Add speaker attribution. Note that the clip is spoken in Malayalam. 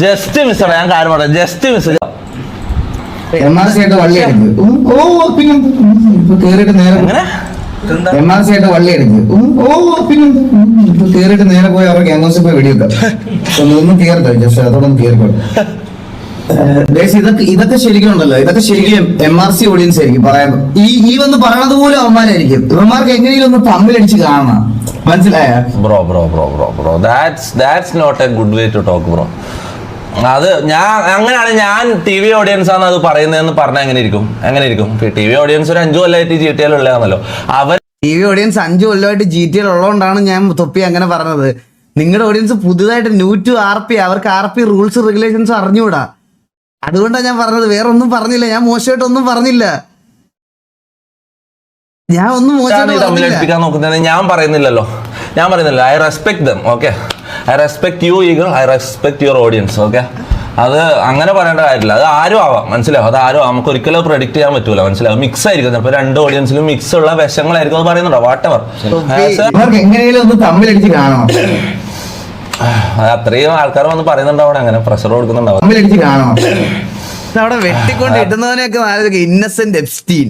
Speaker 1: ജസ്റ്റ് മിസ് ഞാൻ കാര്യം പറയാം, ജസ്റ്റ് മിസ്.
Speaker 2: MRC ആയിട്ട് വള്ളി എടുക്ക്. പിന്നെ കേറിയിട്ട് നേരെ MRC ആയിട്ട് വള്ളി എടുക്ക്. പിന്നെ കേറിയിട്ട് നേരെ പോയി അവർക്ക് ഗ്യാങ്സ് പോയി വെടിവെക്കാം. ഒന്നും കേറട്ടോ, ജസ്റ്റ് അതോടൊന്നും കേറിക്കോ. ഇതൊക്കെ ശരിക്കും ഉണ്ടല്ലോ, ഇതൊക്കെ ശരിക്കും MRC ഓഡിയൻസ് ആയിരിക്കും പറയാൻ. ഈ വന്ന് പറയണത് പോലും അവന്മാരായിരിക്കും. ഇവന്മാർക്ക് എങ്ങനെയും ഒന്ന് തമ്മിലടിച്ച് കാണണം, മനസ്സിലായ?
Speaker 1: Bro that's not a good way to talk bro. അത് അങ്ങനെയാണ് ഞാൻ TV ഓഡിയൻസ് ആണ് അത് പറയുന്നതെന്ന് പറഞ്ഞാൽ എങ്ങനെ ഇരിക്കും? TV ഓഡിയൻസ് ഒരു 5 കൊല്ലമായിട്ട് GTA ഉള്ളതാണല്ലോ. അവർ
Speaker 2: TV ഓഡിയൻസ് 5 കൊല്ലമായിട്ട് GTA ഉള്ളതുകൊണ്ടാണ് ഞാൻ തൊപ്പി അങ്ങനെ പറഞ്ഞത്. നിങ്ങളുടെ ഓഡിയൻസ് പുതുതായിട്ട് ന്യൂ ടു RP, അവർക്ക് RP റൂൾസ് റെഗുലേഷൻസ് അറിഞ്ഞുകൂടാ. അതുകൊണ്ടാണ് ഞാൻ പറഞ്ഞത്, വേറെ ഒന്നും പറഞ്ഞില്ല. ഞാൻ മോശമായിട്ടൊന്നും പറഞ്ഞില്ല. ഞാൻ ഒന്നും
Speaker 1: തമ്മിലടിപ്പിക്കാൻ നോക്കുന്നത് ഞാൻ പറയുന്നില്ലല്ലോ. I respect them. Okay, I respect you eagle, I respect your audience. Okay, അത് അങ്ങനെ പറയേണ്ട കാര്യമില്ല. അത് ആരും ആവാം, മനസ്സിലാവും. അത് ആരും നമുക്ക് ഒരിക്കലും പ്രെഡിക്ട് ചെയ്യാൻ പറ്റൂല, മനസ്സിലാവും. മിക്സ് ആയിരിക്കും ചിലപ്പോൾ, 2 ഓഡിയൻസിലും മിക്സ് ഉള്ള വിഷങ്ങളായിരിക്കും അത് പറയുന്നുണ്ടോ, വാട്ടെവർ.
Speaker 2: എങ്ങനെയും ഒന്ന് തമ്മിലടിച്ച് കാണണം.
Speaker 1: അത്രയും ആൾക്കാർ വന്ന് പറയുന്നുണ്ടാവും, അങ്ങനെ പ്രഷർ കൊടുക്കുന്നുണ്ടാവും.
Speaker 2: അവിടെ വെട്ടിക്കൊണ്ട് ഇടുന്നവനെയൊക്കെ ഇന്നസെന്റ് എപ്സ്റ്റീൻ